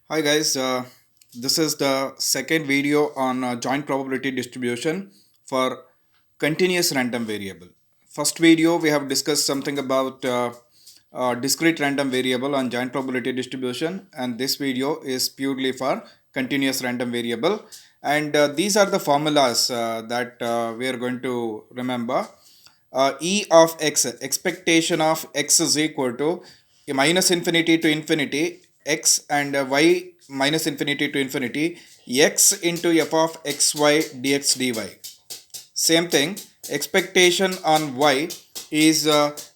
Hi guys, this is the second video on joint probability distribution for continuous random variable. First video we have discussed something about discrete random variable on joint probability distribution, and this video is purely for continuous random variable, and these are the formulas that we are going to remember. E of x, expectation of x is equal to minus infinity to infinity x and y minus infinity to infinity x into f of xy dx dy. Same thing, expectation on y is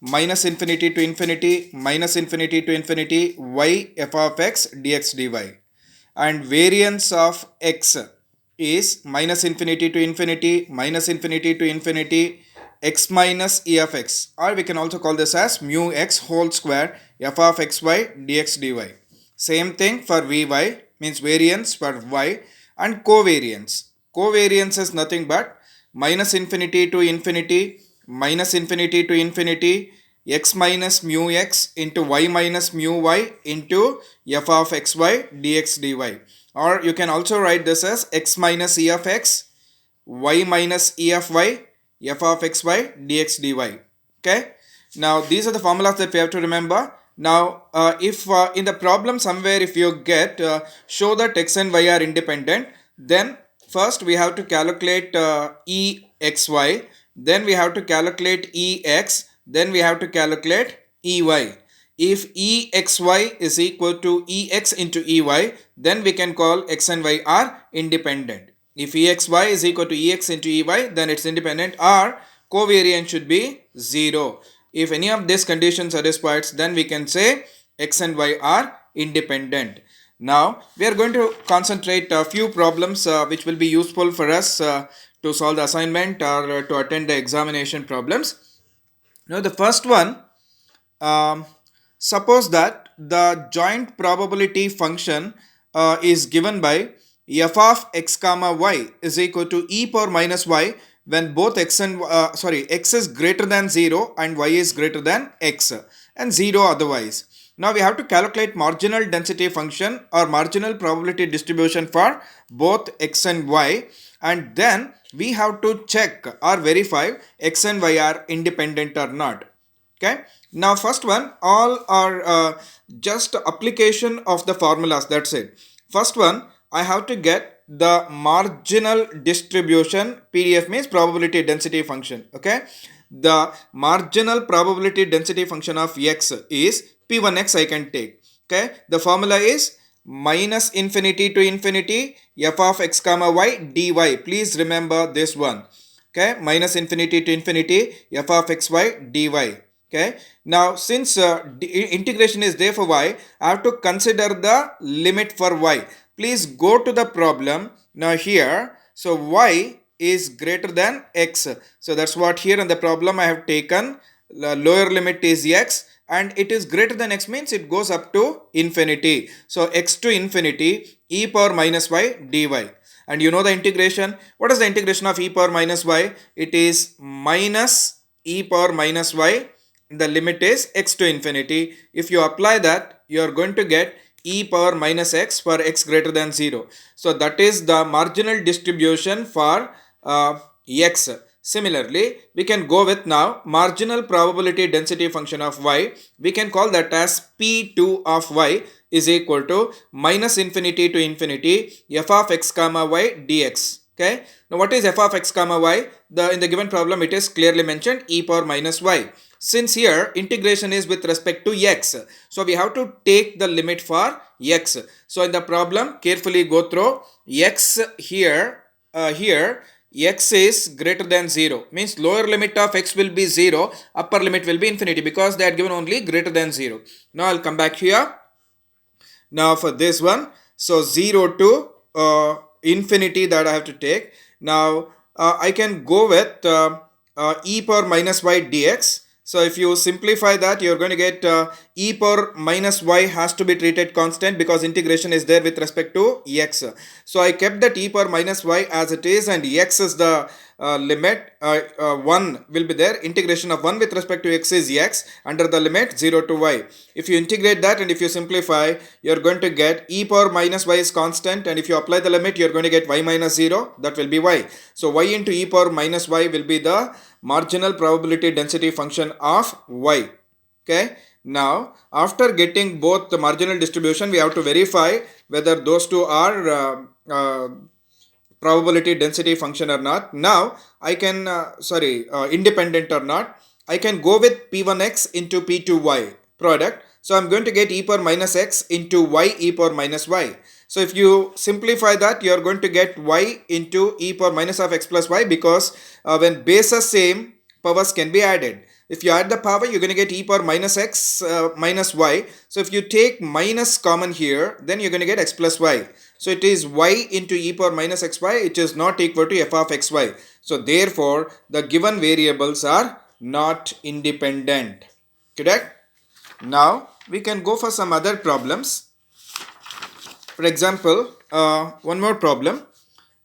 minus infinity to infinity y f of x dx dy, and variance of x is minus infinity to infinity x minus e of x, or we can also call this as mu x whole square f of xy dx dy. Same thing for vy, means variance for y, and covariance. Covariance is nothing but minus infinity to infinity x minus mu x into y minus mu y into f of xy dx dy, or you can also write this as x minus e of x y minus e of y f of xy dx dy. Okay, now these are the formulas that we have to remember. Now if in the problem somewhere if you get show that x and y are independent, then first we have to calculate exy, then we have to calculate ex, then we have to calculate ey. If exy is equal to ex into ey, then we can call x and y are independent. If exy is equal to ex into ey, then it's independent, or covariance should be 0. If any of these conditions satisfied, then we can say x and y are independent. Now we are going to concentrate a few problems which will be useful for us to solve the assignment or to attend the examination problems. Now the first one, um, suppose that the joint probability function is given by f of x comma y is equal to e power minus y when both x is greater than 0 and y is greater than x, and 0 otherwise. Now we have to calculate marginal density function or marginal probability distribution for both x and y, and then we have to check or verify x and y are independent or not. Okay, now first one, all are just application of the formulas, that's it. First one, I have to get the marginal distribution, pdf means probability density function. Okay, the marginal probability density function of x is p1x I can take. Okay, the formula is minus infinity to infinity f of x comma y dy. Please remember this one. Okay, minus infinity to infinity f of xy dy. Okay, now since integration is there for y, I have to consider the limit for y. Please go to the problem now here. So y is greater than x, so that's what here in the problem I have taken. The lower limit is x, and it is greater than x means it goes up to infinity. So x to infinity e power minus y dy. And you know the integration. What is the integration of e power minus y? It is minus e power minus y. The limit is x to infinity. If you apply that, you are going to get e power minus x for x greater than 0. So that is the marginal distribution for x. Similarly, we can go with now marginal probability density function of y. We can call that as p2 of y is equal to minus infinity to infinity f of x comma y dx. Okay, now what is f of x comma y? In the given problem it is clearly mentioned e power minus y. Since here integration is with respect to x, so we have to take the limit for x. So in the problem, carefully go through x here. Here x is greater than 0 means lower limit of x will be 0, upper limit will be infinity, because they are given only greater than 0. Now I'll come back here. Now for this one, so 0 to infinity that I have to take. Now I can go with e power minus y dx. So if you simplify that, you're going to get e power minus y has to be treated constant because integration is there with respect to x. So I kept that e power minus y as it is, and x is the limit. 1 will be there. Integration of 1 with respect to x is x under the limit 0 to y. If you integrate that and if you simplify, you're going to get e power minus y is constant, and if you apply the limit, you're going to get y minus 0. That will be y. So y into e power minus y will be the marginal probability density function of y. Okay. Now, after getting both the marginal distribution, we have to verify whether those two are probability density function or not. Now, I can, independent or not. I can go with P1x into P2y product. So, I'm going to get e power minus x into y e power minus y. So, if you simplify that, you are going to get y into e power minus of x plus y, because when bases same, powers can be added. If you add the power, you're going to get e power minus x minus y. So if you take minus common here, then you're going to get x plus y. So it is y into e power minus xy. It is not equal to f of xy. So therefore, the given variables are not independent. Correct? Now we can go for some other problems. For example, one more problem.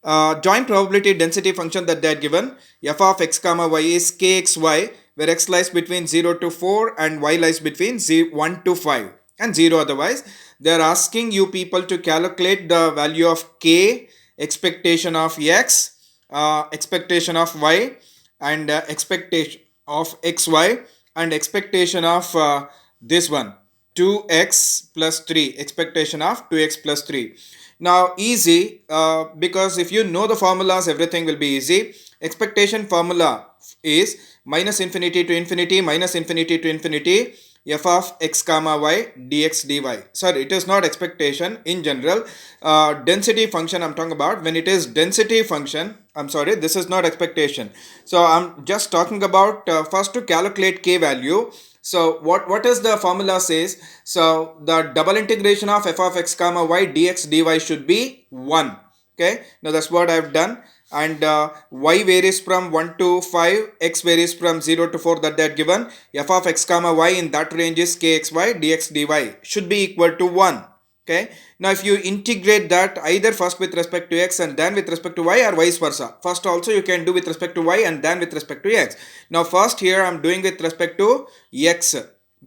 Joint probability density function that they are given, f of x comma y is kxy, where x lies between 0 to 4 and y lies between 1 to 5 and 0 otherwise. They are asking you people to calculate the value of k, expectation of x, expectation of y, and expectation of xy, and expectation of this one 2x plus 3, expectation of 2x plus 3. Now easy, because if you know the formulas, everything will be easy. Expectation formula is minus infinity to infinity minus infinity to infinity f of x comma y dx dy. Sorry, it is not expectation in general. Density function I'm talking about. When it is density function, I'm sorry, this is not expectation. So I'm just talking about first to calculate k value. So what is the formula says? So the double integration of f of x comma y dx dy should be 1. Okay, now that's what I've done. And y varies from 1 to 5, x varies from 0 to 4, that they are given. F of x comma y in that range is kxy dx dy should be equal to 1. Okay, now if you integrate that either first with respect to x and then with respect to y, or vice versa. First also you can do with respect to y and then with respect to x. Now first here I'm doing with respect to x,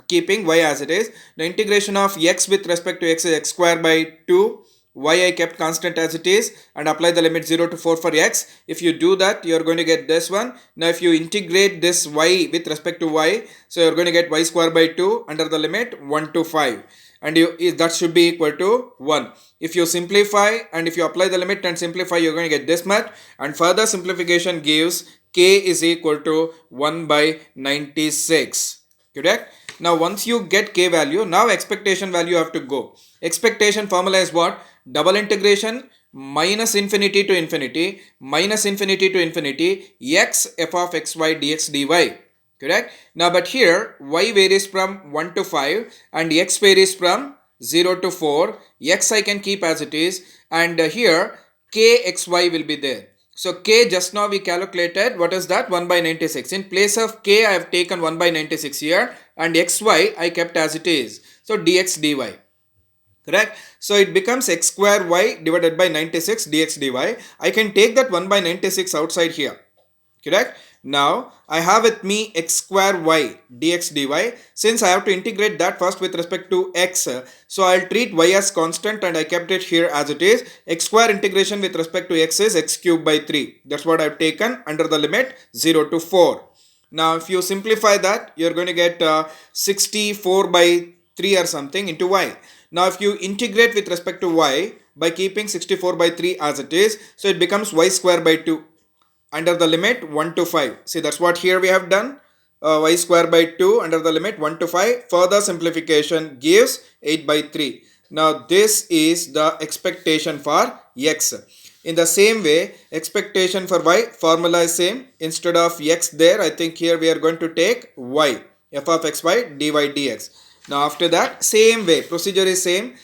keeping y as it is. The integration of x with respect to x is x square by 2. Y I kept constant as it is, and apply the limit 0 to 4 for x. If you do that, you are going to get this one. Now if you integrate this y with respect to y, so you are going to get y square by 2 under the limit 1 to 5, and that should be equal to 1. If you simplify and if you apply the limit and simplify, you're going to get this much, and further simplification gives k is equal to 1 by 96. Correct? Now once you get k value, now expectation value have to go. Expectation formula is what? Double integration minus infinity to infinity minus infinity to infinity x f of xy dx dy. Correct? Now but here y varies from 1 to 5 and x varies from 0 to 4. X I can keep as it is, and here kxy will be there. So k just now we calculated, what is that? 1 by 96. In place of k I have taken 1 by 96 here, and xy I kept as it is. So dx dy. Correct? So it becomes x square y divided by 96 dx dy. I can take that 1 by 96 outside here. Correct? Now I have with me x square y dx dy. Since I have to integrate that first with respect to x, so I'll treat y as constant and I kept it here as it is. X square integration with respect to x is x cube by 3. That's what I've taken under the limit 0 to 4. Now if you simplify that, you're going to get 64 by 3 or something into y. Now if you integrate with respect to y by keeping 64 by 3 as it is, so it becomes y square by 2 under the limit 1 to 5. See, that's what here we have done. Y square by 2 under the limit 1 to 5. Further simplification gives 8 by 3. Now this is the expectation for x. In the same way, expectation for y, formula is same. Instead of x there, I think here we are going to take y, f of xy dy dx. Now after that, same way, procedure is same.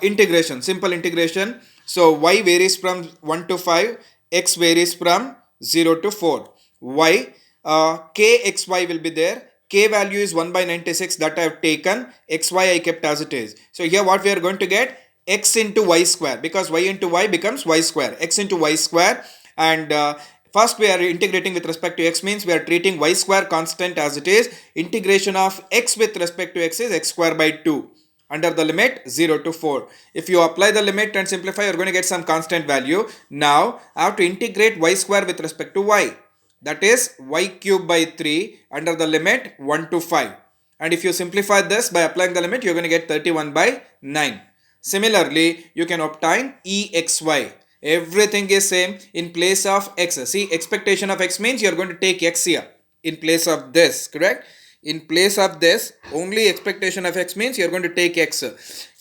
Integration, simple integration. So y varies from 1 to 5, x varies from 0 to 4. Y, kxy will be there. K value is 1 by 96 that I have taken, xy I kept as it is. So here what we are going to get, x into y square, because y into y becomes y square, x into y square. And first we are integrating with respect to x, means we are treating y square constant as it is. Integration of x with respect to x is x square by 2 under the limit 0 to 4. If you apply the limit and simplify, you're going to get some constant value. Now I have to integrate y square with respect to y, that is y cube by 3 under the limit 1 to 5. And if you simplify this by applying the limit, you're going to get 31 by 9. Similarly, you can obtain exy. Everything is same. In place of x, see, expectation of x means you're going to take x here in place of this, correct? In place of this, only expectation of x means you're going to take x.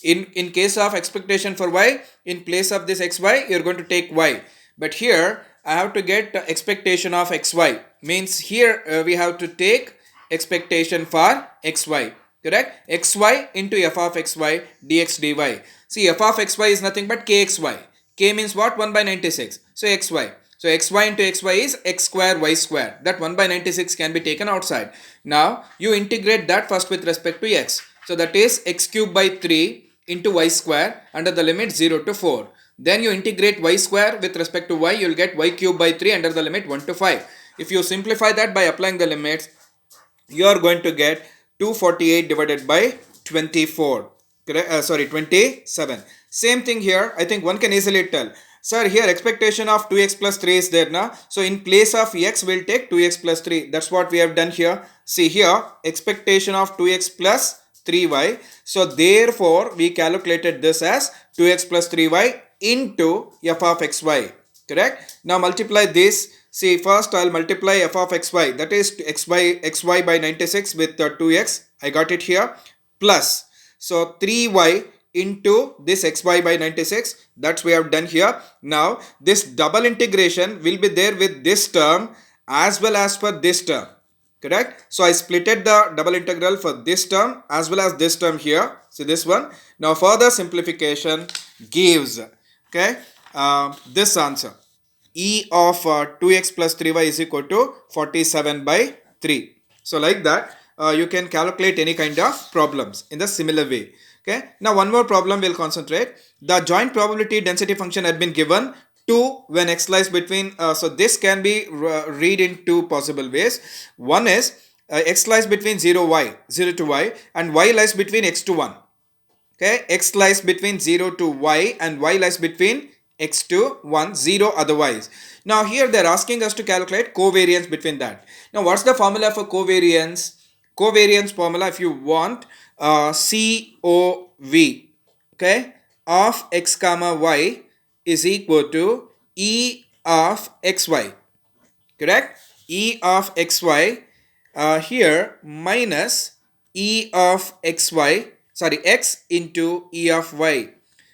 In case of expectation for y, in place of this xy, you're going to take y. But here I have to get expectation of xy, means here we have to take expectation for xy, correct? Xy into f of xy dx dy. See, f of xy is nothing but kxy. K means what? 1 by 96. So xy. So xy into xy is x square y square. That 1 by 96 can be taken outside. Now you integrate that first with respect to x. So that is x cube by 3 into y square under the limit 0 to 4. Then you integrate y square with respect to y, you will get y cube by 3 under the limit 1 to 5. If you simplify that by applying the limits, you are going to get 248 divided by 24. 27. Same thing here. I think one can easily tell. Sir, here expectation of 2x plus 3 is there now. So in place of x, we'll take 2x plus 3. That's what we have done here. See here, expectation of 2x plus 3y. So therefore, we calculated this as 2x plus 3y into f of xy. Correct? Now multiply this. See, first I'll multiply f of xy, that is xy by 96 with 2x. I got it here. Plus, so 3y into this xy by 96, that's we have done here. Now this double integration will be there with this term as well as for this term, correct? So I splitted the double integral for this term as well as this term here. See this one. Now further simplification gives, okay, this answer. E of 2x plus 3y is equal to 47 by 3. So like that, you can calculate any kind of problems in the similar way. Okay. Now one more problem we'll concentrate. The joint probability density function had been given 2 when x lies between. So this can be read in two possible ways. One is x lies between 0 to y, and y lies between x to 1. Okay. X lies between 0 to y and y lies between x to 1, 0 otherwise. Now here they are asking us to calculate covariance between that. Now what's the formula for covariance? Covariance formula, if you want, COV, okay, of x comma y is equal to E of xy, correct? E of xy here minus E of xy, sorry, x into E of y.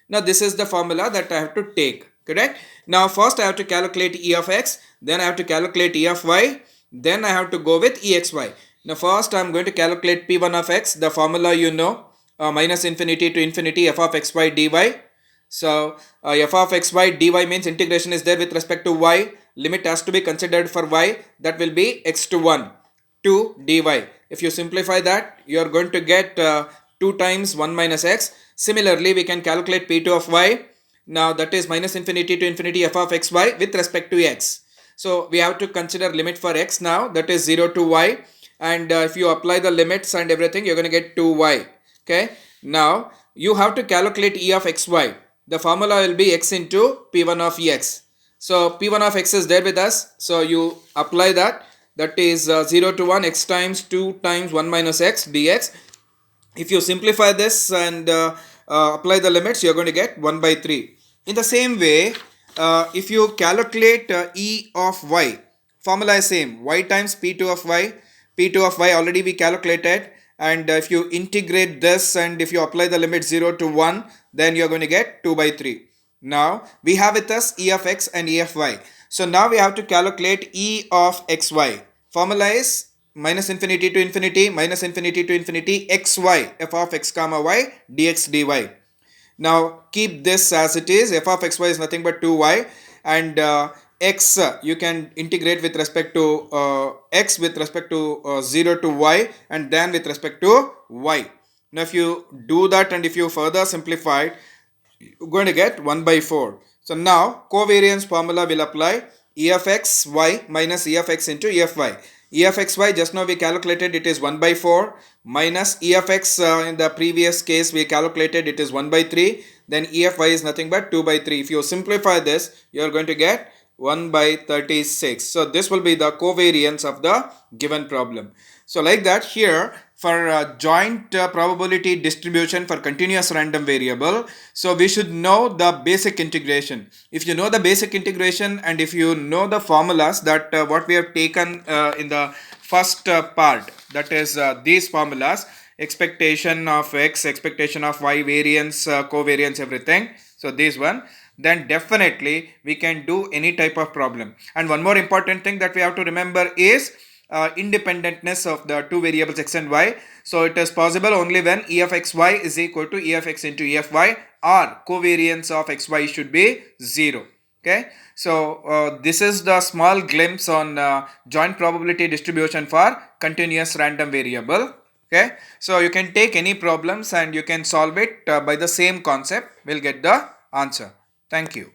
Now this is the formula that I have to take, correct? Now first I have to calculate E of x, then I have to calculate E of y, then I have to go with exy. Now first I am going to calculate P1 of x, the formula you know, minus infinity to infinity f of xy dy. So f of xy dy means integration is there with respect to y, limit has to be considered for y, that will be x to 1 to dy. If you simplify that, you are going to get 2 times 1 minus x. Similarly, we can calculate P2 of y. Now that is minus infinity to infinity f of xy with respect to x. So we have to consider limit for x now, that is 0 to y. And if you apply the limits and everything, you're going to get 2y. Okay. Now you have to calculate E of xy. The formula will be x into P1 of x. So P1 of x is there with us. So you apply that. That is 0 to 1 x times 2 times 1 minus x dx. If you simplify this and apply the limits, you're going to get 1 by 3. In the same way, if you calculate E of y, formula is same. Y times P2 of y. P2 of y already we calculated, and if you integrate this and if you apply the limit 0 to 1, then you are going to get 2 by 3. Now we have with us E of x and E of y. So now we have to calculate E of xy. Formula is minus infinity to infinity xy f of x comma y dx dy. Now keep this as it is. F of xy is nothing but 2y, and x, you can integrate with respect to x with respect to 0 to y, and then with respect to y. Now if you do that and if you further simplify it, you're going to get 1 by 4. So now covariance formula will apply. E of x y minus E of x into E of y. E of x y, just now we calculated, it is 1 by 4, minus E of x in the previous case we calculated it is 1 by 3, then E of y is nothing but 2 by 3. If you simplify this, you are going to get 1 by 36. So this will be the covariance of the given problem. So like that, here for joint probability distribution for continuous random variable, so we should know the basic integration. If you know the basic integration and if you know the formulas that what we have taken in the first part, that is these formulas, expectation of x, expectation of y, variance, covariance, everything, so this one, then definitely we can do any type of problem. And one more important thing that we have to remember is independentness of the two variables x and y. So it is possible only when E of xy is equal to E of x into E of y, or covariance of xy should be 0. Okay, so this is the small glimpse on joint probability distribution for continuous random variable. Okay, so you can take any problems and you can solve it by the same concept. We'll get the answer. Thank you.